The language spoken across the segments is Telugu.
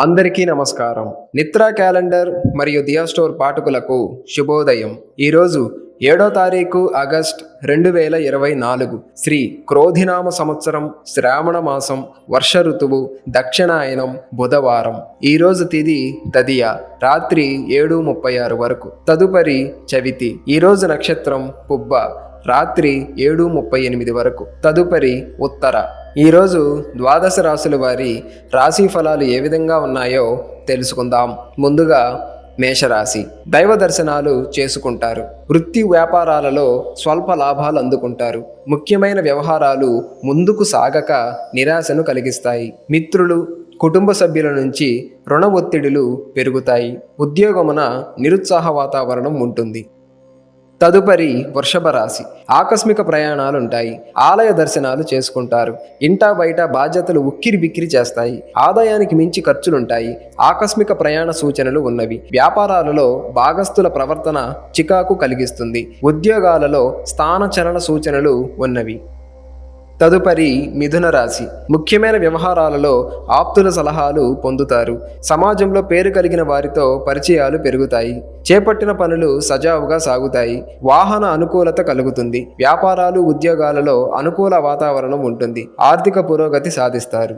అందరికీ నమస్కారం. నిత్రా క్యాలెండర్ మరియు దియా స్టోర్ పాఠకులకు శుభోదయం. ఈరోజు 7వ తారీఖు ఆగస్ట్ 2024 శ్రీ క్రోధినామ సంవత్సరం, శ్రావణ మాసం, వర్ష ఋతువు, దక్షిణాయనం, బుధవారం. ఈరోజు తిథి తదియ, రాత్రి 7:36 వరకు. తదుపరి చవితి. ఈరోజు నక్షత్రం పుబ్బ, రాత్రి 7:38 వరకు. తదుపరి ఉత్తర. ఈరోజు ద్వాదశ రాశుల వారి రాశి ఫలాలు ఏ విధంగా ఉన్నాయో తెలుసుకుందాం. ముందుగా మేషరాశి. దైవ దర్శనాలు చేసుకుంటారు. వృత్తి వ్యాపారాలలో స్వల్ప లాభాలు అందుకుంటారు. ముఖ్యమైన వ్యవహారాలు ముందుకు సాగక నిరాశను కలిగిస్తాయి. మిత్రులు, కుటుంబ సభ్యుల నుంచి రుణ ఒత్తిడులు పెరుగుతాయి. ఉద్యోగమున నిరుత్సాహ వాతావరణం ఉంటుంది. తదుపరి వృషభ రాశి. ఆకస్మిక ప్రయాణాలుంటాయి. ఆలయ దర్శనాలు చేసుకుంటారు. ఇంటా బయట బాధ్యతలు ఉక్కిరి బిక్కిరి చేస్తాయి. ఆదాయానికి మించి ఖర్చులుంటాయి. ఆకస్మిక ప్రయాణ సూచనలు ఉన్నవి. వ్యాపారాలలో భాగస్థుల ప్రవర్తన చికాకు కలిగిస్తుంది. ఉద్యోగాలలో స్థానచలన సూచనలు ఉన్నవి. తదుపరి మిథున రాశి. ముఖ్యమైన వ్యవహారాలలో ఆప్తుల సలహాలు పొందుతారు. సమాజంలో పేరు కలిగిన వారితో పరిచయాలు పెరుగుతాయి. చేపట్టిన పనులు సజావుగా సాగుతాయి. వాహన అనుకూలత కలుగుతుంది. వ్యాపారాలు, ఉద్యోగాలలో అనుకూల వాతావరణం ఉంటుంది. ఆర్థిక పురోగతి సాధిస్తారు.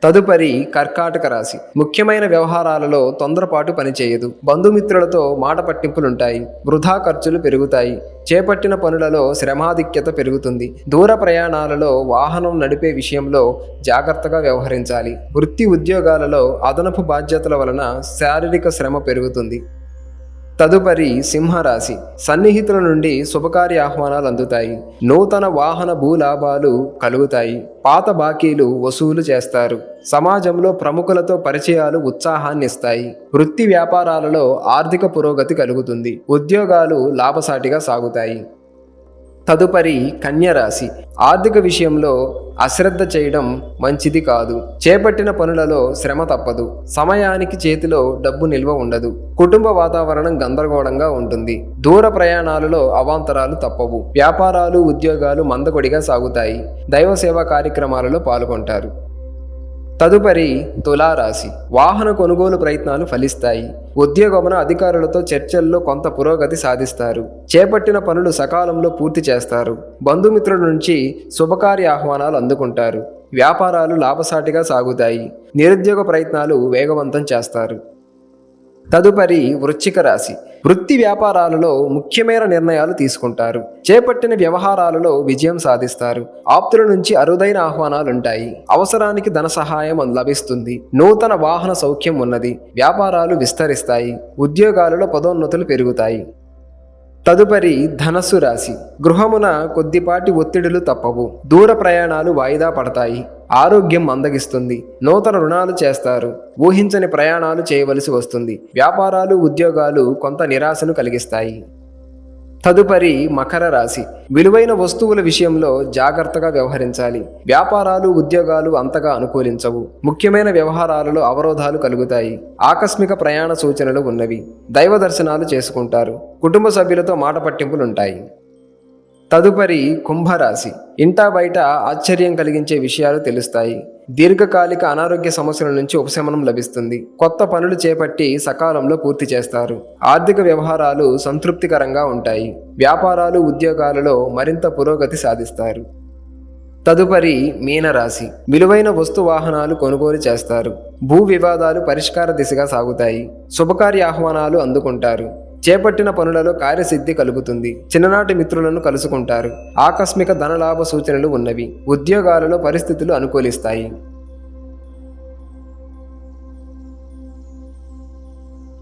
తదుపరి కర్కాటక రాశి. ముఖ్యమైన వ్యవహారాలలో తొందరపాటు పనిచేయదు. బంధుమిత్రులతో మాట పట్టింపులుంటాయి. వృధా ఖర్చులు పెరుగుతాయి. చేపట్టిన పనులలో శ్రమాధిక్యత పెరుగుతుంది. దూర ప్రయాణాలలో వాహనం నడిపే విషయంలో జాగ్రత్తగా వ్యవహరించాలి. వృత్తి ఉద్యోగాలలో అదనపు బాధ్యతల వలన శారీరక శ్రమ పెరుగుతుంది. తదుపరి సింహరాశి. సన్నిహితుల నుండి శుభకార్య ఆహ్వానాలు అందుతాయి. నూతన వాహన భూలాభాలు కలుగుతాయి. పాత బాకీలు వసూలు చేస్తారు. సమాజంలో ప్రముఖులతో పరిచయాలు ఉత్సాహాన్నిస్తాయి. వృత్తి వ్యాపారాలలో ఆర్థిక పురోగతి కలుగుతుంది. ఉద్యోగాలు లాభసాటిగా సాగుతాయి. తదుపరి కన్యరాశి. ఆర్థిక విషయంలో అశ్రద్ధ చేయడం మంచిది కాదు. చేపట్టిన పనులలో శ్రమ తప్పదు. సమయానికి చేతిలో డబ్బు నిల్వ ఉండదు. కుటుంబ వాతావరణం గందరగోళంగా ఉంటుంది. దూర ప్రయాణాలలో అవాంతరాలు తప్పవు. వ్యాపారాలు, ఉద్యోగాలు మందకొడిగా సాగుతాయి. దైవ సేవా కార్యక్రమాలలో పాల్గొంటారు. తదుపరి తులారాశి. వాహన కొనుగోలు ప్రయత్నాలు ఫలిస్తాయి. ఉద్యోగమున అధికారులతో చర్చల్లో కొంత పురోగతి సాధిస్తారు. చేపట్టిన పనులు సకాలంలో పూర్తి చేస్తారు. బంధుమిత్రుల నుంచి శుభకార్య ఆహ్వానాలు అందుకుంటారు. వ్యాపారాలు లాభసాటిగా సాగుతాయి. నిరుద్యోగ ప్రయత్నాలు వేగవంతం చేస్తారు. తదుపరి వృశ్చిక రాశి. వృత్తి వ్యాపారాలలో ముఖ్యమైన నిర్ణయాలు తీసుకుంటారు. చేపట్టిన వ్యవహారాలలో విజయం సాధిస్తారు. ఆప్తుల నుంచి అరుదైన ఆహ్వానాలుంటాయి. అవసరానికి ధన సహాయం లభిస్తుంది. నూతన వాహన సౌఖ్యం ఉన్నది. వ్యాపారాలు విస్తరిస్తాయి. ఉద్యోగాలలో పదోన్నతులు పెరుగుతాయి. తదుపరి ధనస్సు రాశి. గృహమున కొద్దిపాటి ఒత్తిడులు తప్పవు. దూర ప్రయాణాలు వాయిదా పడతాయి. ఆరోగ్యం మందగిస్తుంది. నూతన రుణాలు చేస్తారు. ఊహించని ప్రయాణాలు చేయవలసి వస్తుంది. వ్యాపారాలు, ఉద్యోగాలు కొంత నిరాశను కలిగిస్తాయి. తదుపరి మకర రాశి. విలువైన వస్తువుల విషయంలో జాగ్రత్తగా వ్యవహరించాలి. వ్యాపారాలు, ఉద్యోగాలు అంతగా అనుకూలించవు. ముఖ్యమైన వ్యవహారాలలో అవరోధాలు కలుగుతాయి. ఆకస్మిక ప్రయాణ సూచనలు ఉన్నవి. దైవ దర్శనాలు చేసుకుంటారు. కుటుంబ సభ్యులతో మాట పట్టింపులుంటాయి. తదుపరి కుంభరాశి. ఇంటా బయట ఆశ్చర్యం కలిగించే విషయాలు తెలుస్తాయి. దీర్ఘకాలిక అనారోగ్య సమస్యల నుంచి ఉపశమనం లభిస్తుంది. కొత్త పనులు చేపట్టి సకాలంలో పూర్తి చేస్తారు. ఆర్థిక వ్యవహారాలు సంతృప్తికరంగా ఉంటాయి. వ్యాపారాలు, ఉద్యోగాలలో మరింత పురోగతి సాధిస్తారు. తదుపరి మీనరాశి. విలువైన వస్తు వాహనాలు కొనుగోలు చేస్తారు. భూ వివాదాలు పరిష్కార దిశగా సాగుతాయి. శుభకార్య ఆహ్వానాలు అందుకుంటారు. చేపట్టిన పనులలో కార్యసిద్ధి కలుగుతుంది. చిన్ననాటి మిత్రులను కలుసుకుంటారు. ఆకస్మిక ధనలాభ సూచనలు ఉన్నవి. ఉద్యోగాలలో పరిస్థితులు అనుకూలిస్తాయి.